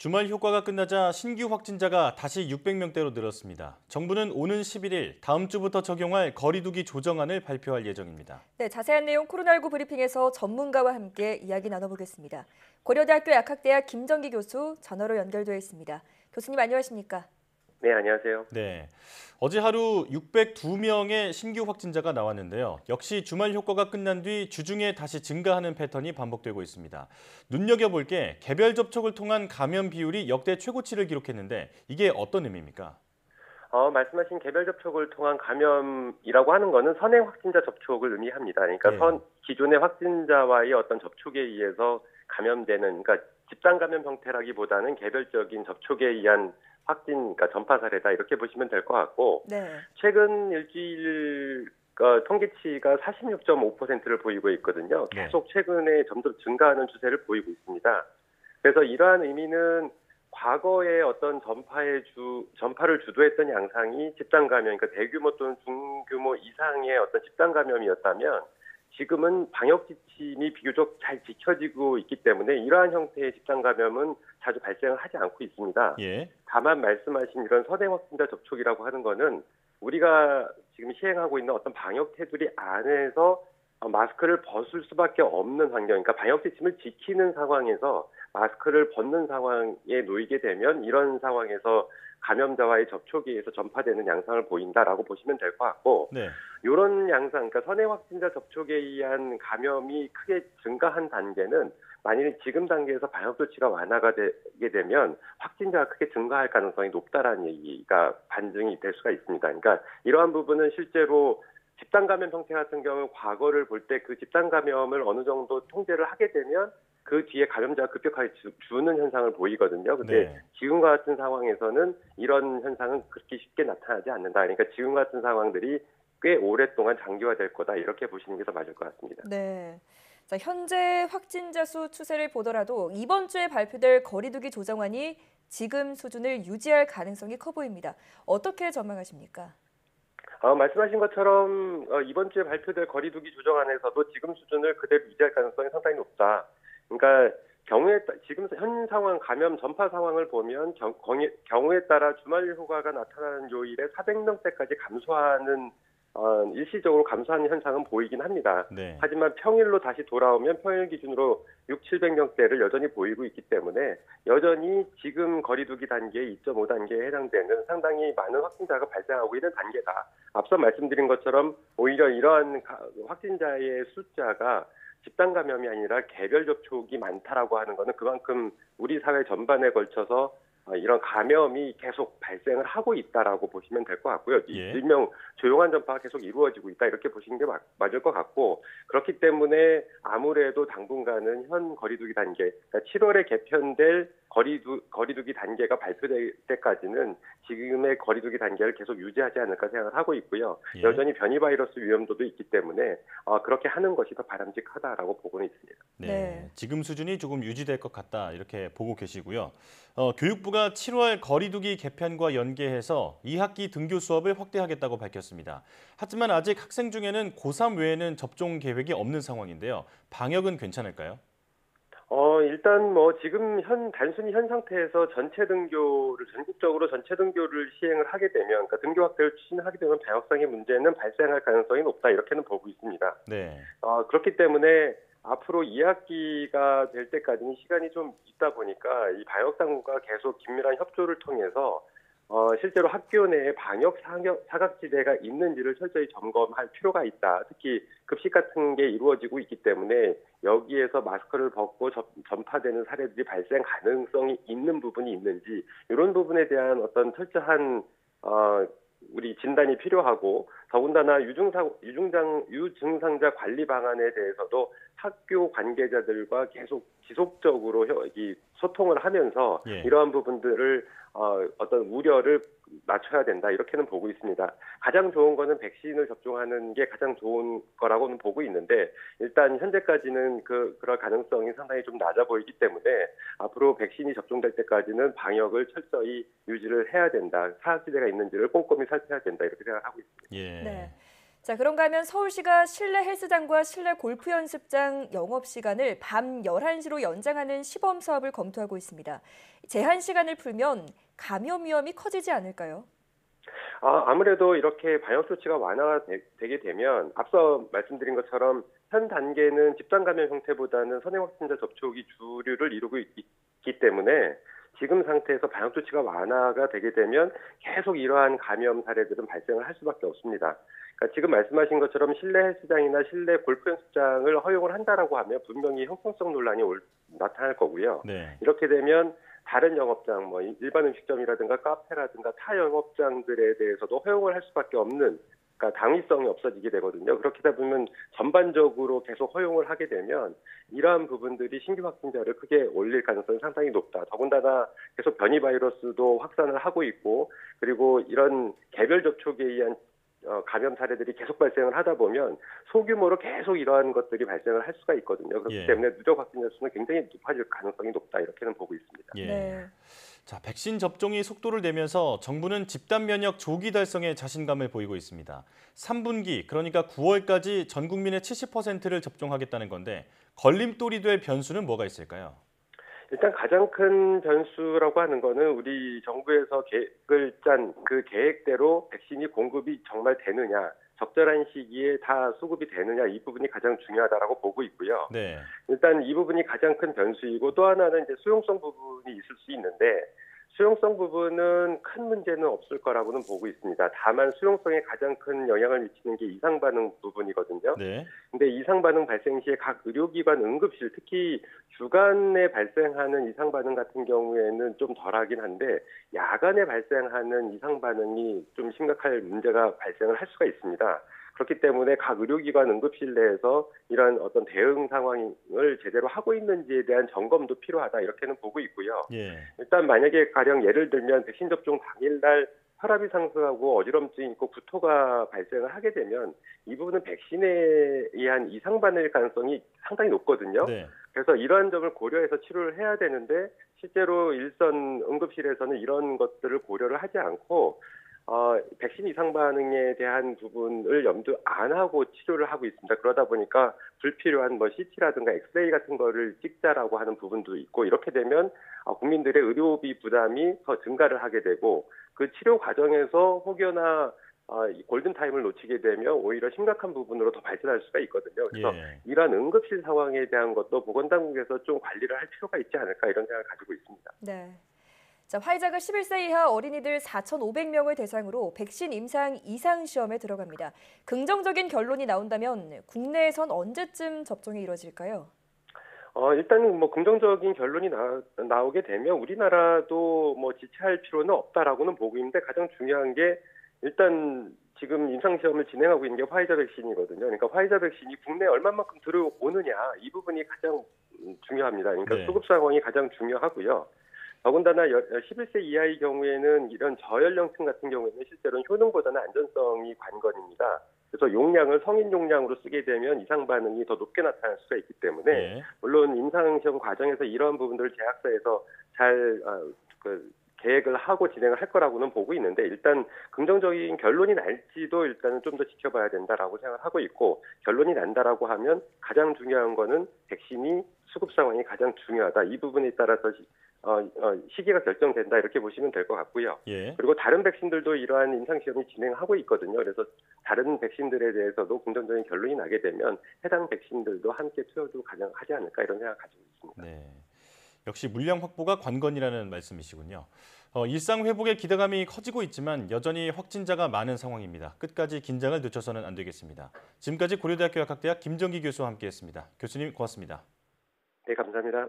주말 휴가가 끝나자 신규 확진자가 다시 600명대로 늘었습니다. 정부는 오는 11일 다음 주부터 적용할 거리두기 조정안을 발표할 예정입니다. 네, 자세한 내용 코로나19 브리핑에서 전문가와 함께 이야기 나눠보겠습니다. 고려대학교 약학대학 김정기 교수 전화로 연결되어 있습니다. 교수님 안녕하십니까? 네, 안녕하세요. 네, 어제 하루 602명의 신규 확진자가 나왔는데요. 역시 주말 휴가가 끝난 뒤 주중에 다시 증가하는 패턴이 반복되고 있습니다. 눈여겨볼 게 개별 접촉을 통한 감염 비율이 역대 최고치를 기록했는데 이게 어떤 의미입니까? 말씀하신 개별 접촉을 통한 감염이라고 하는 거는 선행 확진자 접촉을 의미합니다. 그러니까 네. 기존의 확진자와의 어떤 접촉에 의해서 감염되는, 그러니까 집단 감염 형태라기보다는 개별적인 접촉에 의한 확진, 그러니까 전파 사례다 이렇게 보시면 될 것 같고, 네. 최근 일주일 통계치가 46.5%를 보이고 있거든요. 네. 계속 최근에 점점 증가하는 추세를 보이고 있습니다. 그래서 이러한 의미는 과거에 어떤 전파를 주도했던 양상이 집단 감염, 그러니까 대규모 또는 중규모 이상의 어떤 집단 감염이었다면 지금은 방역 지침이 비교적 잘 지켜지고 있기 때문에 이러한 형태의 집단 감염은 자주 발생을 하지 않고 있습니다. 예. 다만 말씀하신 이런 선행 확진자 접촉이라고 하는 거는 우리가 지금 시행하고 있는 어떤 방역 테두리 안에서 마스크를 벗을 수밖에 없는 환경, 그러니까 방역 지침을 지키는 상황에서 마스크를 벗는 상황에 놓이게 되면 이런 상황에서 감염자와의 접촉에 의해서 전파되는 양상을 보인다라고 보시면 될 것 같고, 네. 이런 양상, 그러니까 선행 확진자 접촉에 의한 감염이 크게 증가한 단계는 만일 지금 단계에서 방역 조치가 완화가 되게 되면 확진자가 크게 증가할 가능성이 높다라는 얘기가 반증이 될 수가 있습니다. 그러니까 이러한 부분은 실제로 집단 감염 형태 같은 경우 과거를 볼 때 그 집단 감염을 어느 정도 통제를 하게 되면 그 뒤에 감염자가 급격하게 주는 현상을 보이거든요. 근데 네. 지금과 같은 상황에서는 이런 현상은 그렇게 쉽게 나타나지 않는다. 그러니까 지금 같은 상황들이 꽤 오랫동안 장기화될 거다. 이렇게 보시는 게 더 맞을 것 같습니다. 네. 자, 현재 확진자 수 추세를 보더라도 이번 주에 발표될 거리두기 조정안이 지금 수준을 유지할 가능성이 커 보입니다. 어떻게 전망하십니까? 말씀하신 것처럼 이번 주에 발표될 거리두기 조정안에서도 지금 수준을 그대로 유지할 가능성이 상당히 높다. 그러니까 지금 현 상황 감염 전파 상황을 보면 경우에 따라 주말 휴가가 나타나는 요일에 400명대까지 감소하는 일시적으로 감소하는 현상은 보이긴 합니다. 네. 하지만 평일로 다시 돌아오면 평일 기준으로 600~700명대를 여전히 보이고 있기 때문에 여전히 지금 거리두기 단계 2.5단계에 해당되는 상당히 많은 확진자가 발생하고 있는 단계다. 앞서 말씀드린 것처럼 오히려 이러한 확진자의 숫자가 집단 감염이 아니라 개별 접촉이 많다라고 하는 것은 그만큼 우리 사회 전반에 걸쳐서 이런 감염이 계속 발생을 하고 있다라고 보시면 될 것 같고요. 예. 일명 조용한 전파가 계속 이루어지고 있다 이렇게 보시는 게 맞을 것 같고, 그렇기 때문에 아무래도 당분간은 현 거리두기 단계, 그러니까 7월에 개편될 거리두기 단계가 발표될 때까지는 지금의 거리두기 단계를 계속 유지하지 않을까 생각을 하고 있고요. 예. 여전히 변이 바이러스 위험도도 있기 때문에 그렇게 하는 것이 더 바람직하다라고 보고는 있습니다. 네. 네. 지금 수준이 조금 유지될 것 같다 이렇게 보고 계시고요. 교육부가 7월 거리두기 개편과 연계해서 2학기 등교 수업을 확대하겠다고 밝혔습니다. 하지만 아직 학생 중에는 고3 외에는 접종 계획이 없는 상황인데요. 방역은 괜찮을까요? 일단 지금 단순히 현 상태에서 전국적으로 전체 등교를 시행을 하게 되면, 그러니까 등교 확대를 추진하게 되면 방역상의 문제는 발생할 가능성이 높다 이렇게는 보고 있습니다. 네. 그렇기 때문에 앞으로 2학기가 될 때까지는 시간이 좀 있다 보니까 이 방역당국과 계속 긴밀한 협조를 통해서 실제로 학교 내에 방역 사각지대가 있는지를 철저히 점검할 필요가 있다. 특히 급식 같은 게 이루어지고 있기 때문에 여기에서 마스크를 벗고 전파되는 사례들이 발생 가능성이 있는 부분이 있는지, 이런 부분에 대한 어떤 철저한 우리 진단이 필요하고, 더군다나 유증상자 관리 방안에 대해서도 학교 관계자들과 계속 지속적으로 소통을 하면서 예. 이러한 부분들을 어떤 우려를 낮춰야 된다 이렇게는 보고 있습니다. 가장 좋은 거는 백신을 접종하는 게 가장 좋은 거라고는 보고 있는데, 일단 현재까지는 그럴 가능성이 상당히 좀 낮아 보이기 때문에 앞으로 백신이 접종될 때까지는 방역을 철저히 유지를 해야 된다. 사각지대가 있는지를 꼼꼼히 살펴야 된다 이렇게 생각하고 있습니다. 예. 네. 자, 그런가 하면 서울시가 실내 헬스장과 실내 골프 연습장 영업 시간을 밤 11시로 연장하는 시범 사업을 검토하고 있습니다. 제한 시간을 풀면 감염 위험이 커지지 않을까요? 아무래도 이렇게 방역 조치가 완화가 되게 되면 앞서 말씀드린 것처럼 현 단계는 집단 감염 형태보다는 선행 확진자 접촉이 주류를 이루고 있기 때문에 지금 상태에서 방역 조치가 완화가 되게 되면 계속 이러한 감염 사례들은 발생을 할 수밖에 없습니다. 그러니까 지금 말씀하신 것처럼 실내 헬스장이나 실내 골프 연습장을 허용을 한다라고 하면 분명히 형평성 논란이 나타날 거고요. 네. 이렇게 되면 다른 영업장, 뭐 일반 음식점이라든가 카페라든가 타 영업장들에 대해서도 허용을 할 수밖에 없는, 그러니까 당위성이 없어지게 되거든요. 그렇게 되다 보면 전반적으로 계속 허용을 하게 되면 이러한 부분들이 신규 확진자를 크게 올릴 가능성이 상당히 높다. 더군다나 계속 변이 바이러스도 확산을 하고 있고, 그리고 이런 개별 접촉에 의한 감염 사례들이 계속 발생을 하다 보면 소규모로 계속 이러한 것들이 발생을 할 수가 있거든요. 그렇기 예. 때문에 누적 확진자 수는 굉장히 높아질 가능성이 높다, 이렇게는 보고 있습니다. 예. 네. 자, 백신 접종이 속도를 내면서 정부는 집단 면역 조기 달성에 자신감을 보이고 있습니다. 3분기, 그러니까 9월까지 전 국민의 70%를 접종하겠다는 건데 걸림돌이 될 변수는 뭐가 있을까요? 일단 가장 큰 변수라고 하는 거는 우리 정부에서 계획을 짠 그 계획대로 백신이 공급이 정말 되느냐, 적절한 시기에 다 수급이 되느냐, 이 부분이 가장 중요하다라고 보고 있고요. 네. 일단 이 부분이 가장 큰 변수이고, 또 하나는 이제 수용성 부분이 있을 수 있는데, 수용성 부분은 큰 문제는 없을 거라고는 보고 있습니다. 다만 수용성에 가장 큰 영향을 미치는 게 이상 반응 부분이거든요. 네. 근데 이상 반응 발생 시에 각 의료기관 응급실, 특히 주간에 발생하는 이상 반응 같은 경우에는 좀 덜하긴 한데, 야간에 발생하는 이상 반응이 좀 심각할 문제가 발생을 할 수가 있습니다. 그렇기 때문에 각 의료기관 응급실 내에서 이런 어떤 대응 상황을 제대로 하고 있는지에 대한 점검도 필요하다, 이렇게는 보고 있고요. 예. 일단 만약에 가령 예를 들면 백신 접종 당일날 혈압이 상승하고 어지럼증이 있고 구토가 발생을 하게 되면 이 부분은 백신에 의한 이상 반응일 가능성이 상당히 높거든요. 네. 그래서 이러한 점을 고려해서 치료를 해야 되는데, 실제로 일선 응급실에서는 이런 것들을 고려를 하지 않고 백신 이상 반응에 대한 부분을 염두 안 하고 치료를 하고 있습니다. 그러다 보니까 불필요한 CT라든가 엑스레이 같은 거를 찍자라고 하는 부분도 있고, 이렇게 되면 국민들의 의료비 부담이 더 증가를 하게 되고, 그 치료 과정에서 혹여나 골든타임을 놓치게 되면 오히려 심각한 부분으로 더 발전할 수가 있거든요. 그래서 예. 이러한 응급실 상황에 대한 것도 보건당국에서 좀 관리를 할 필요가 있지 않을까, 이런 생각을 가지고 있습니다. 네. 자, 화이자가 11세 이하 어린이들 4,500명을 대상으로 백신 임상 이상 시험에 들어갑니다. 긍정적인 결론이 나온다면 국내에선 언제쯤 접종이 이루어질까요? 일단은 긍정적인 결론이 나오게 되면 우리나라도 지체할 필요는 없다라고는 보고 있는데, 가장 중요한 게 일단 지금 임상시험을 진행하고 있는 게 화이자 백신이거든요. 그러니까 화이자 백신이 국내에 얼마만큼 들어오느냐, 이 부분이 가장 중요합니다. 그러니까 네. 수급 상황이 가장 중요하고요. 더군다나 11세 이하의 경우에는 이런 저연령층 같은 경우에는 실제로는 효능보다는 안전성이 관건입니다. 그래서 용량을 성인 용량으로 쓰게 되면 이상 반응이 더 높게 나타날 수가 있기 때문에 예. 물론 임상시험 과정에서 이러한 부분들을 제약사에서 잘 계획을 하고 진행을 할 거라고는 보고 있는데, 일단 긍정적인 결론이 날지도 일단은 좀 더 지켜봐야 된다라고 생각을 하고 있고, 결론이 난다라고 하면 가장 중요한 거는 백신이 수급 상황이 가장 중요하다, 이 부분에 따라서 시기가 결정된다, 이렇게 보시면 될 것 같고요. 예. 그리고 다른 백신들도 이러한 임상시험이 진행하고 있거든요. 그래서 다른 백신들에 대해서도 긍정적인 결론이 나게 되면 해당 백신들도 함께 투여도 가능하지 않을까, 이런 생각을 가지고 있습니다. 네. 역시 물량 확보가 관건이라는 말씀이시군요. 일상 회복의 기대감이 커지고 있지만 여전히 확진자가 많은 상황입니다. 끝까지 긴장을 늦춰서는 안 되겠습니다. 지금까지 고려대학교 약학대학 김정기 교수와 함께했습니다. 교수님 고맙습니다. 네, 감사합니다.